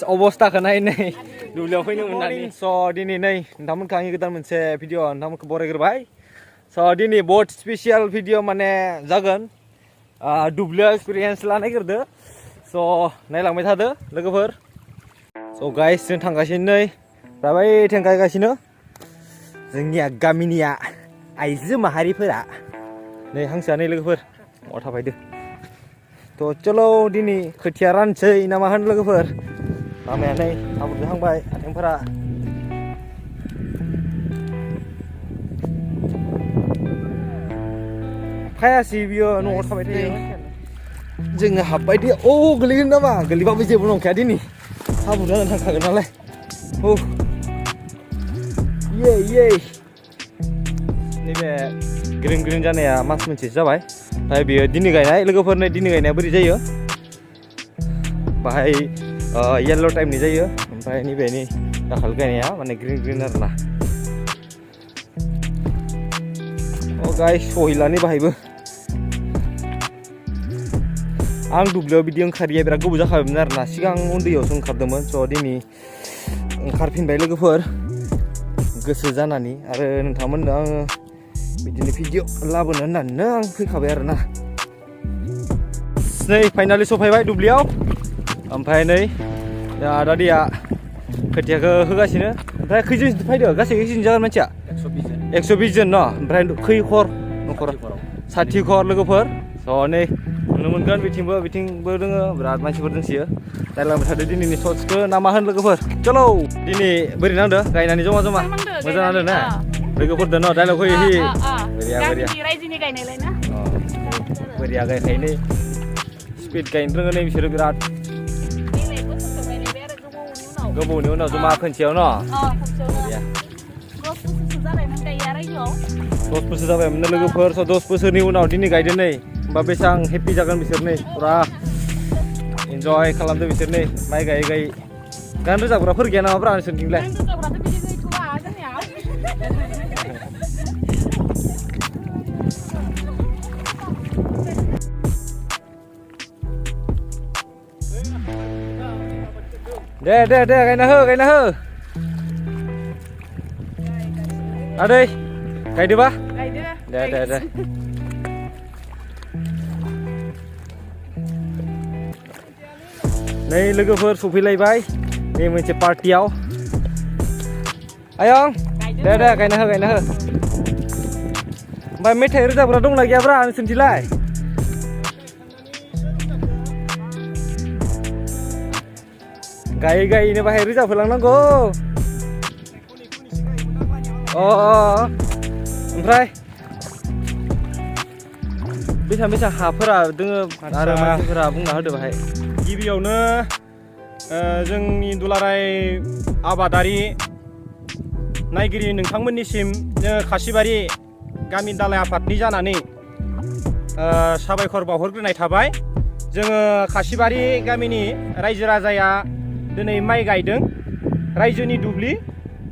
अबस्थाखौ नाय दुब्लियाव फैनो मोननानै स' दिनै नै नोंथांमोनखौ आंनि गोदान मोनसे भिडिअ नोंथांमोनखौ बरायग्रोबाय स' दिनै बहुत स्पेसियेल भिडिअ माने जागोन दुब्लियाव एक्सपिरियेन्स लानायग्रोदो स' नायलांबाय थादो लोगोफोर स' गाइस जों थांगासिनो नै राबाय गायगासिनो जोंनिया गामिनिया आइजो माहारिफोरा नै हांसोआ नै लोगोफोर न'आव थाबायदो थ' चलो दिनै खोथिया रानसै ना मा होनो लोगोफोर लामाया नै हाब्रुजों हांबाय आथिंफोरा फायासै बियो न'आव थाबाय थायो जोङो हाबबाय दे अ गोलैगोन नामा गोलैबाबो जेबो नंखाया दिनै हाब्रुजों थांखागोन नालाय औ ये नैबे ग्रिन ग्रिन जानाया मास मोनसेसो जाबाय ओमफ्राय बेयो दिनै गायनाय लोगोफोरनो दिनै गायनाया बोरै जायो बाहाय येल्ल' टाइपनि जायो ओमफ्राय नैबेनि दाखालि गायनाया माने ग्रिन ग्रिन आरोना अ गाइस सहैलानि बाहायबो आं दुब्लियाव बिदि ओंखारिया बिराद गोबाव जाखाबायमोन आरोना सिगां उन्दैयावसो ओंखारदोंमोन स' दिनै ओंखारफिनबाय लोगोफोर गोसो जानानै आरो नोंथांमोननो आङो बिदिनो भिडिअ लाबोनो होननानैनो आं फैखाबाय आरोना नै फाइनालि सफायबाय दुब्लियाव ओमफ्राय नै दादिया खोथियाखौ होगासिनो ओमफ्राय खैजोनसो फैदो गासै खैजोन जागोन मानसिया 120 जन न' ओमफ्राय खै खर न'खराव 60 खर लोगोफोर स' नै नुनो मोनगोन बिथिंबो दोङो बिराद मानसिफोर दंसोयो नायलांबाय थादो दिनैनि शर्ट्सखौ ना मा होनो लोगोफोर चलो दिनै बोरै नांदो गायनानै जमा मोजां नांदो ना लोगोफोरदो न' डायलग होयो रायजोनि गायनायलाय ना बोरिया गायखायो नै स्पिड गायनो रोङो नै बिसोरो बिराद गोबावनि उनाव जमा खनसेयाव न' 10 बोसोर जाबायमोन लोगोफोर 10 बोसोरनि उनाव दिनै गायदो नै होमबा बेसेबां हेपि जागोन बिसोर नै फुरा इन्जय खालामदो बिसोर नै माइ गायै गायै गान रोजाबग्राफोर गैया नामाब्रा नोंसोरनिथिंलाय दे गायना हो आदै गायदोबा दे नै लोगोफोर सफैलायबाय नै मोनसे पार्टियाव आयं दे गायना हो ओमफ्राय मेथाइ रोजाबग्रा दंना गैयाब्रा नोंसोरनिथिंलाय गायै बाहाय रोजाबहोलांनांगौ ओमफ्राय बेसेबां हाफोरा दोङो आरो मानसिफोरा बुंना होदो बाहाय गिबियावनो जोंनि दुलाराय आबादारि नायगिरि नोंथांमोननिसिम जोङो खासिबारि गामि दालाय आफादनि जानानै साबायखर बावहरग्रोनाय थाबाय जोङो खासिबारि गामिनि रायजो राजाया दिनै माइ गायदों रायजोनि दुब्लि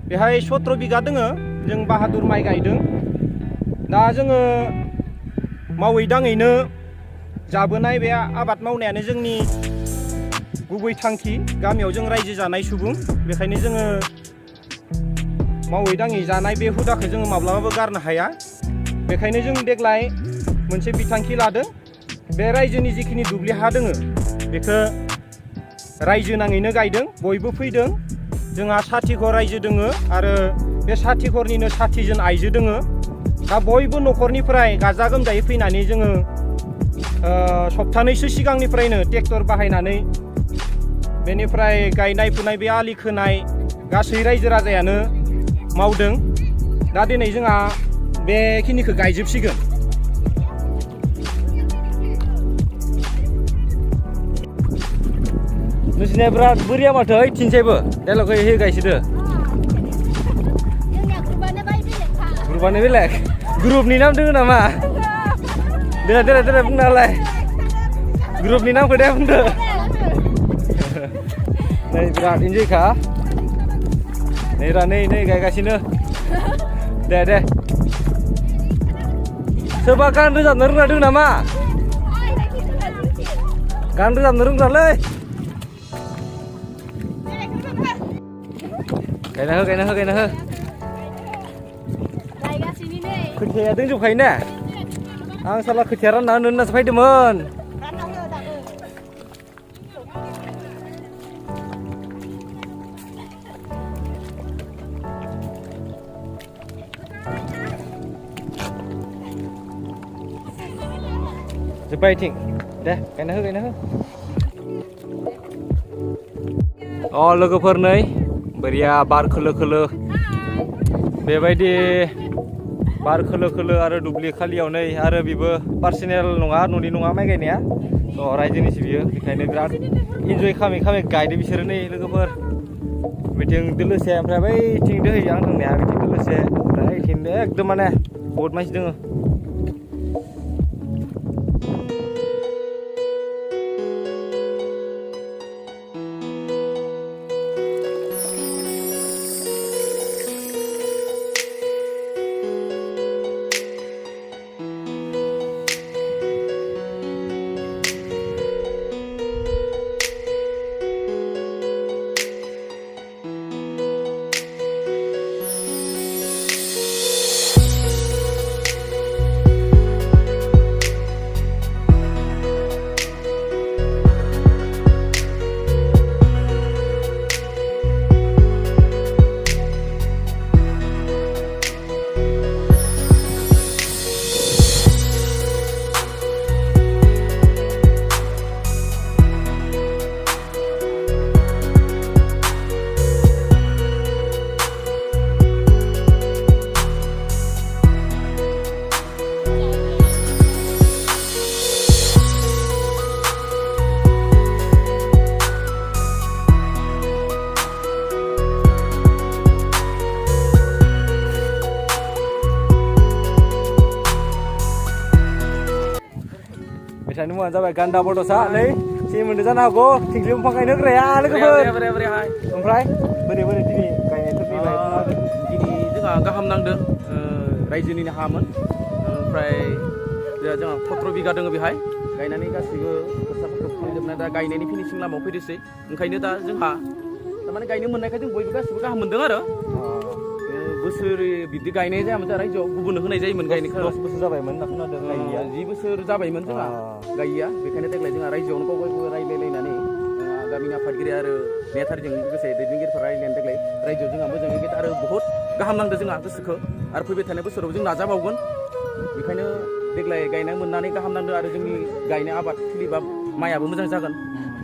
बेहाय 17 बिगा दोङो जों बाहादुर माइ गायदों दा जोङो मावै दाङैनो जाबोनाय बे आबाद मावनायानो जोंनि गुबै थांखि गामियाव जों रायजो जानाय सुबुं बेखायनो जोङो मावै दाङै जानाय बे हुदाखौ जोङो माब्लाबाबो गारनो हाया बेखायनो जों देग्लाय मोनसे बिथांखि लादों बे रायजोनि जिखिनि दुब्लि हा दोङो बेखौ रायजो नाङैनो गायदों बयबो फैदों जोंहा 60 घर रायजो दोङो आरो बे 60 घरनिनो 60 जन आइजो दोङो दा बयबो न'खरनिफ्राय गाजा गोमजायै फैनानै जोङो सप्तानैसो सिगांनिफ्रायनो ट्रेक्टर बाहायनानै बेनिफ्राय गायनाय फुनाय बे आलि खोनाय गासै रायजो राजायानो मावदों दा दिनै जोंहा बेखिनिखौ गायजोबसिगोन नोंसिनिया बिराद बोरिया माथो ओइथिंजायबो डायलग होयै गायसोदो ग्रुपानो बेलेग ग्रुपनि नाम दोङो नामा देलाय बुंना होलाय ग्रुपनि नामखौ दे बुंदो नै बिराद इन्जयखा नै गायगासिनो दे सोरबा गान रोजाबनो रोंना दं नामा गान रोजाबनो रोंग्रालै गायना हो गायना हो गायना हो गायगासिनो नै खोथिया दोंजोबखायो ना आं साला खोथिया रानना होनो होननासो फैदोंमोन रानना हो दाबो जोब्बाय इथिं दे गायना हो गायना हो लोगोफोर नै बोरिया बार खोलो खोलो बेबायदि बार खोलो खोलो आरो दुब्लि खालियाव नै आरो बेबो पार्सनेल नङा न'नि नङा माइ गायनाया रायजोनिसो बियो बेखायनो बिराद इन्जय खालामै खालामै गायदो बिसोरो नै लोगोफोर बिथिं दोलोसे ओमफ्राय बैथिं दोहैयो आं थांनाया बिथिं दोलोसे ओमफ्राय इथिं एकदम माने बहुत मानसि दङ मेथाइनि मुङानो जाबाय गान्दा बड'सा नै सि मोनदो जानो हागौ थिंख्लि दंफां गायनो होग्राया लोगोफोर ओमफ्राय बोरै बोरै दिनै गायनायफोर दिनै जोंहा गाहाम नांदों रायजोनिनो हामोन ओमफ्राय जोंहा 17 बिगा दङ बेहाय गायनानै गासैबो खोथियाफोरखौ फुखांजोबनानै दा गायनायनि फिनिशिं लामायाव फैदोंसै ओंखायनो दा जोंहा थारमाने गायनो मोननायखाय जों बयबो गासैबो गाहाम मोनदों आरो बोसोर बिदि गायनाय जायामोन जोंहा रायजोआव गुबुननो होनाय जायोमोन गायनायखौ 10 बोसोर जाबायमोन होनना खोनादों गायैया 10 बोसोर जाबायमोन जोंहा गायैया बेखायनो देग्लाय जोंहा रायजोआवनो गाव गावबो रायज्लायलायनानै गामिनि आफादगिरि आरो नेथारजों लोगोसे दैदेनगिरिफोरा रायज्लायनानै देग्लाय रायजोआव जोंहा मोजाङै गेट आरो बहुत गाहाम नांदों जोंहा गोसोखौ आरो फैबाय थानाय बोसोराव जों नाजाबावगोन बेखायनो देग्लाय गायनो मोननानै गाहाम नांदों आरो जोंनि गायनाय आबाद थिलि बा माइयाबो मोजां जागोन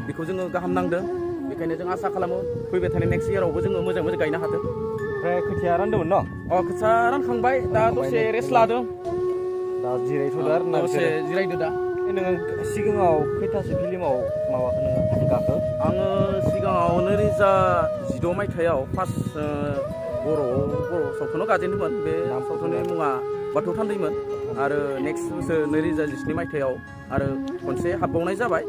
बेखौ जोङो गाहाम नांदों बेखायनो जों आसा खालामो फैबाय थानाय नेक्स्ट इयारावबो जोङो मोजां मोजां गायनो हाथों ओमफ्राय खोथिया रानदोंमोन न खोथिया रानखांबाय दा दसे रेस्ट लादों दा जिरायथ'दो आरो ना दसे जिरायदो दा नोङो सिगाङाव खैथासो फिल्माव माबाखौ नोङो गाखो आङो सिगाङाव 2016 मायथाइयाव फार्स्ट बर' सावथुनाव गाजेनदोंमोन बे सावथुननि मुङा बाथौ थान्दैमोन आरो नेक्स्ट बोसोर 2017 मायथाइयाव आरो खनसे हाबबावनाय जाबाय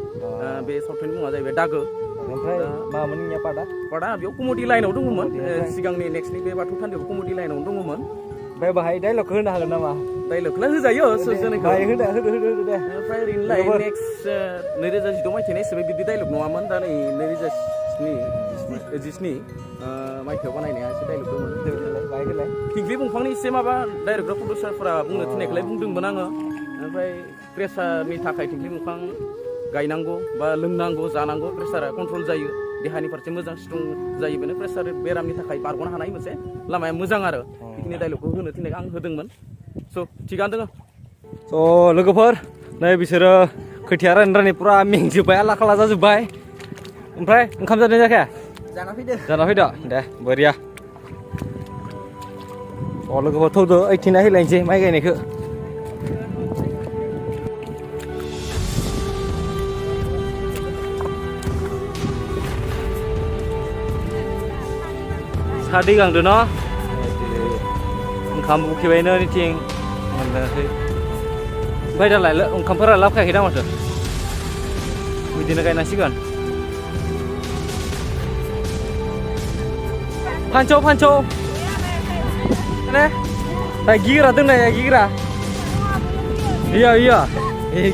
बे सावथुननि मुङा जाहैबाय दागो ओमफ्राय मामोन नोंनिया पार्टआ बेयाव कमेडि लाइनाव दङमोन सिगांनि नेक्स्टनि बे बाथौ थान्दैयाव कमेडि लाइनाव दङमोन ओमफ्राय बाहाय डाइलगखौ होनो हागोन नामा डाइलगखौलाय होजायो सोरजोनैखौ होदो दे ओमफ्राय ओरैनोलाय नेक्स्ट 2016 मायथाइनि एसेबां बिदि डाइलग नङामोन दा नै 2017 मायथाइयाव बानायनाया एसे डाइलग दंमोन थिंख्लि दंफांनि एसे माबा डाइरेक्टर प्रडिउसारफोरा बुंनो थिननायखौलाय बुंदोंमोन आङो ओमफ्राय प्रेसारनि थाखाय थिंख्लि दंफां गायनांगौ बा लोंनांगौ जानांगौ प्रेसारा कन्ट्रल जायो देहानि फारसे मोजां स्ट्रं जायो बेनो प्रेसार बेरामनि थाखाय बारग'नो हानाय मोनसे लामाया मोजां आरो बेखिनि डाइलगखौ होनो थिननायखौ आं होदोंमोन स' थिगानो दङ स' लोगोफोर नै बिसोरो खोथिया रानै पुरा मेंजोब्बाय आला खाला जाजोब्बाय ओमफ्राय ओंखाम जादों जाखाया जाना फैदो दे बोरिया लोगोफोर थौदो ओइथिंना हैलायनोसै माइ गायनायखौ सा दै गांदो न ओंखाम उखैबायनो निथिं मोननोसै ओमफ्राय दालाय ओंखामफोरा लाबोखायाखै दा माथो बिदिनो गायनांसिगोन फानसौ ने दा गिग्रा दोंना गिग्रा iya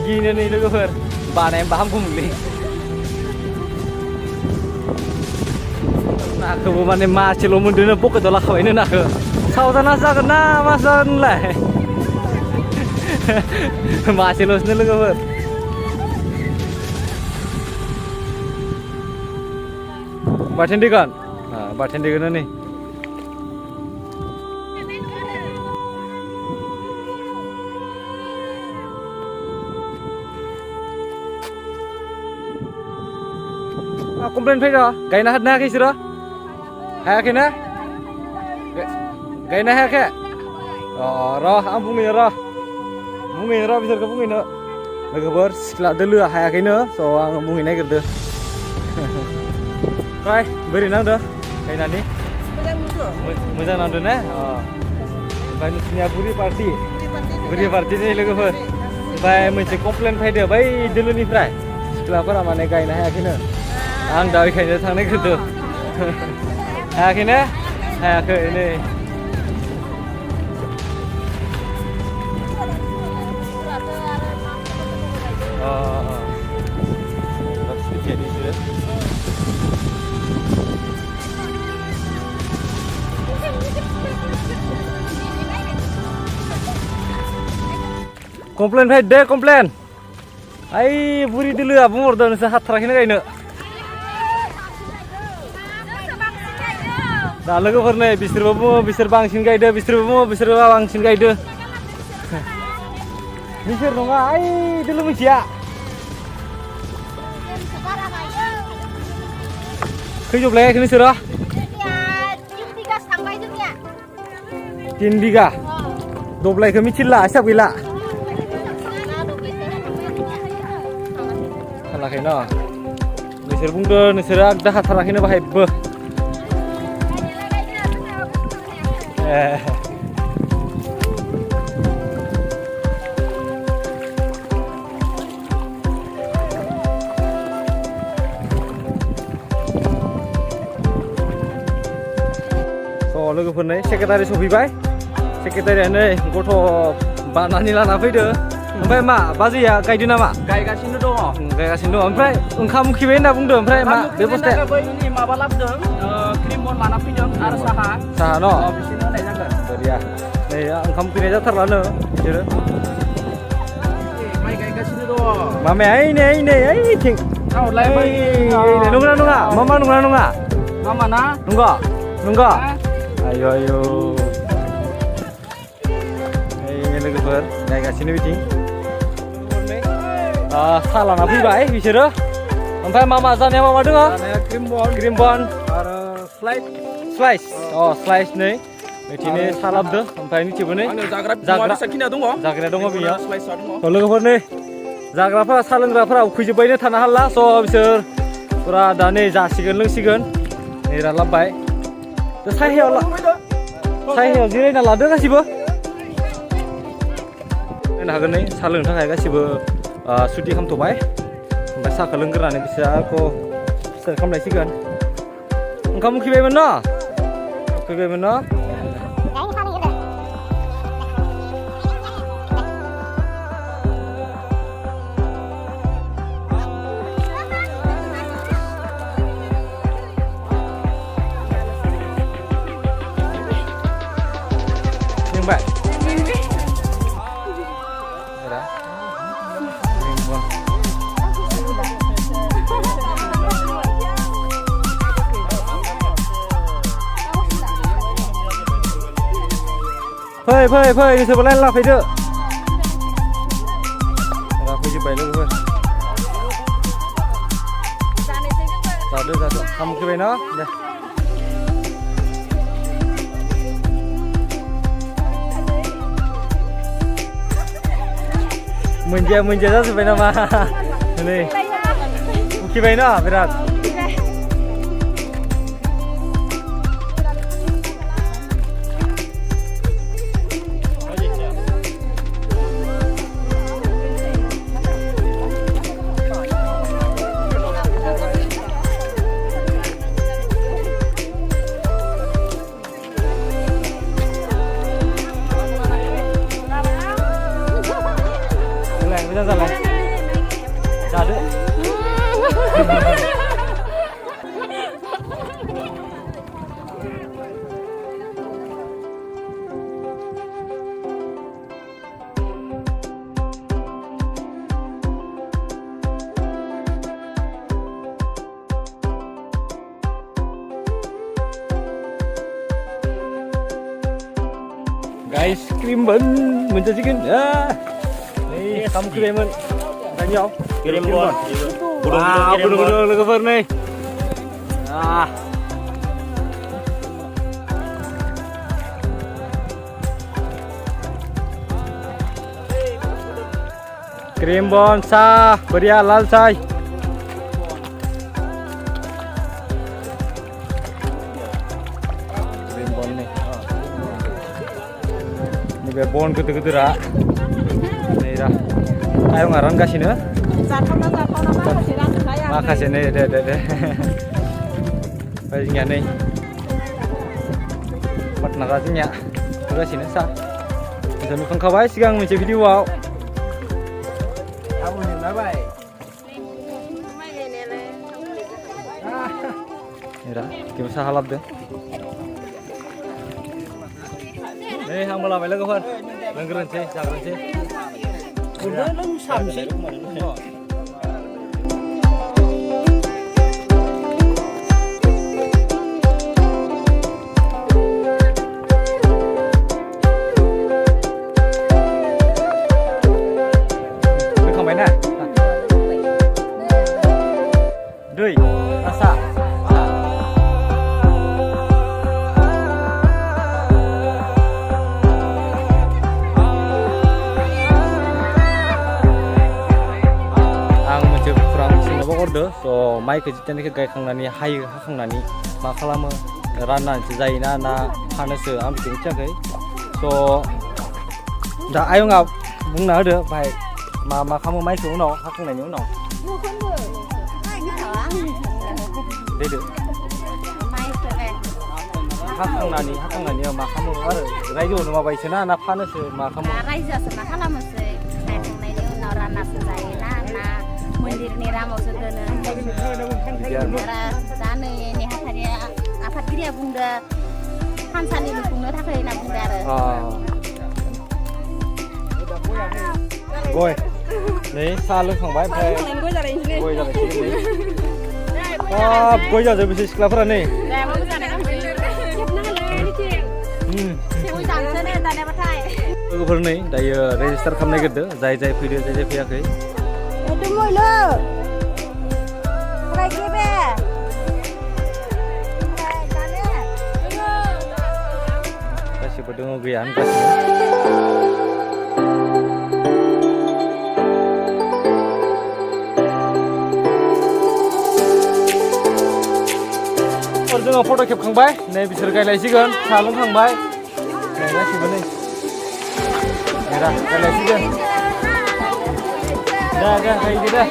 gini nih लोगोफोर बानाय हामगौमोनलै नाखौबो माने मासेल' मोनदोनो पकेटाव लाखाबायनो नाखौ सावजाना जागोन ना मा जागोनलाय मासेल'सो लोगोफोर बाथोन देगोन बाथोन देगोन नै komplain faido gaina hadna hayakai siro hayakai na gaina hayakai ro ang bungin ro bisar ka bungin no logofor sikla delu hayakai no so ang bungin nagirdo Kai, beri nang dah, kain ni. Muzang nang dah, Bai nusinya buri parti ni logofor. Bai macam komplain faido, bai dulu ni fry. Sikla apa ramai gaina hayakai no. Ang dah ikan je thang ni kerja. Akhirnya, ke ini. Jadi sudah. Komplain deh komplain. Ai buri dulu apa murdan sehat terakhir gaina. Dah logofor nih, bisir bangsin gaida, bisir bangsin gaida. Bisir dong, ay dulu musia. Kerja belai kini sirah? 3 sampai tu ni. 3 Doblai kami cila, siap gila. Salah kena. Bisir bungdo, nisir agda hathara kena bahaya be. So logofor nih, sekretari sofaiबाय sekretariयानो गथ' बानानै लाना फैदो ओमफ्राय मा बाजैया गायदो नामा गायगासिनो दङ गायगासिनो दं ओमफ्राय ओंखाम उखैबाय होनना बुंदों ओमफ्राय मा बेबस्था बैनि माबा लाबोदों क्रिम बन लाना फैदों आरो साहा न' बिसोरनो होनाय जागोन बरिया नै ओंखाम उखैनाय जाथारलानो बिसोरो माइ गायगासिनो दङ मामाया ओइथिं नंगौना नङा मामा नंगौना नङा मामा ना नंगौ ayo logofor गायगासिनो बिथिं साहा लाना फैबाय बिसोरो ओमफ्राय मा जानाया मा दङ क्रिम बन आरो स्लाइस स्लाइस नै बिथिंनो साहा लाबोदो ओमफ्राय मिथिबो नै जाग्राया दङ बेयाव लोगोफोर नै जाग्राफोरा साहा लोंग्राफोरा उखैजोब्बायनो थानो हाला स' बिसोर फुरा दा नै जासिगोन लोंसिगोन नै रानलाबबाय सायहायाव जिरायना लादो गासिबो नायनो हागोन नै साहा लोंनो थाखाय गासिबो सुटि खालामथ'बाय ओमफ्राय साहाखौ लोंग्रोनानै बिसोरखौ स्टार्ट खालामलायसिगोन ओंखाम उखैबायमोन न' Mbak. Phơi, đi sửa lên là phải được. Là phải chụp bài luôn thôi. Ra được, không cái bài nó. Đây. Menja saja sebenarnya mah. Ini. Mungkin benar, berat. Jalan. Jadi. आइसक्रिममोन मोनजासिगोन नै ओंखाम ओंख्रिमोन दानियाव Krimbon. गुदुं लोगोफोर नै Krimbon sah beria lal say Krimbon nih ini be bon gede-gede ra nih ra ayo ngaran kasih makasih nih deh bajunya nih partner rasanya udah sini sah bisa nukang kawai sigang mencari video wow Mira, kita sahalap deh. Nih, hang malam lagi kawan. Langgaran sih, jangan sih. Udah lang samsi. Ini kemana? Doi, rasa. So maइखौ जितनेखि गायखांनानै हायो हाखांनानै मा खालामो राननानैसो जायोना ना फानोसो आं बिदि मिथियाखै स' दा आयंआ बुंना होदो बाहाय मा खालामो माइखौ उनाव हाखांनायनि उनाव देदो हाखांनानै मा खालामो आरो रायजोआवनो माबायोसोना ना फानोसो मा खालामो रायजोआसो मा खालामोसै गायखांनायनि उनाव राननासो जायोना ना मन्दिरनि रामावसो दोनो दा नै नेहाथारिया आफादगिरिया बुंदो थानसालि लुफुंनो थाखाय होनना बुंदो आरो गय नै साहा लोंखांबाय ओमफ्राय गय जालायसिगोन गय जाजोबोसै सिख्लाफोरा नै लोगोफोर नै दायो रेजिस्टार खालामनो नागिरदो जाय फैदो जाय फैयाखै गासिबो दङ गैया होनगासिनो जोङो फट' खेबखांबाय नै बिसोर गायलायसिगोन साहा लोंखांबाय नै गासिबो नै गायलायसिगोन दा गायदो दा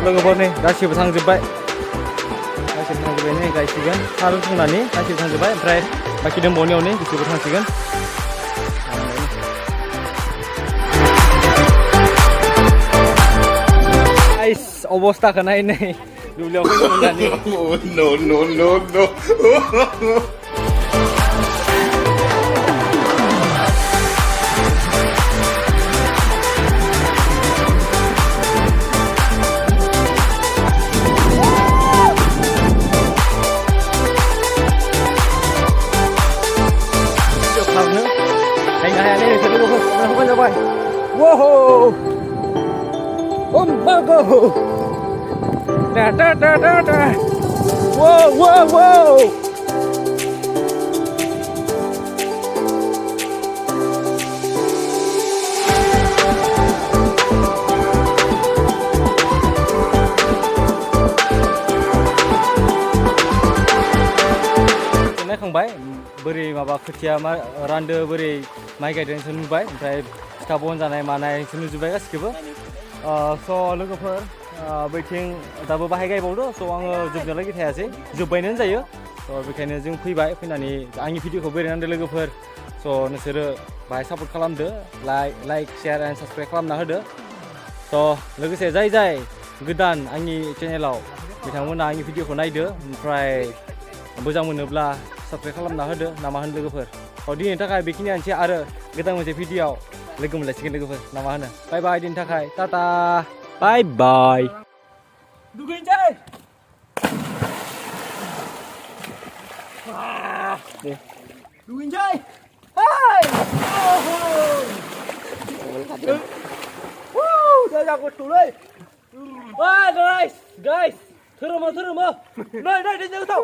लोगोफोर नै गासिबो थांजोब्बाय नै गायसिगोन साहा लोंखांनानै गासिबो थांजोब्बाय ओमफ्राय बाखि दंबावनायाव नै बिसोरबो थांसिगोन अबस्थाखौ नाय नै दुब्लियाव फैनो मोननानै no. Wow, umbago, da. Wow. नायखांबाय बोरै माबा खोथिया रानदो बोरै माइ गायदों नोंसोर नुबाय ओमफ्राय फिथा बन जानाय मानाय नोंसोर नुजोब्बाय गासिखौबो स' लोगोफोर बैथिं दाबो बाहाय गायबावदो स' आङो जोबनायालागै थायासै जोब्बायनो होनजायो स' बेखायनो जों फैनानै आंनि भिडिअखौ बेरायनांदो लोगोफोर स' नोंसोरो बाहाय सापर्ट खालामदो लाइक शेयार एन्ड साबस्क्राइब खालामना होदो स' लोगोसे जाय गोदान आंनि चेनेलाव बिथांमोना आंनि भिडिअखौ नायदो ओमफ्राय मोजां मोनोब्ला साबस्क्राइब खालामना होदो नामा होन लोगोफोर दिनैनि थाखाय बेखिनियानोसै आरो गोदान मोनसे भिडिअआव लोगो मोनलायसिगोन लोगोफोर नामा होनो बाय दिनैनि थाखाय tata bye दुगैनोसै Duinjay. Hai. Dah aku tulai. Wah, guys. Terima. Nah, dia jauh tau.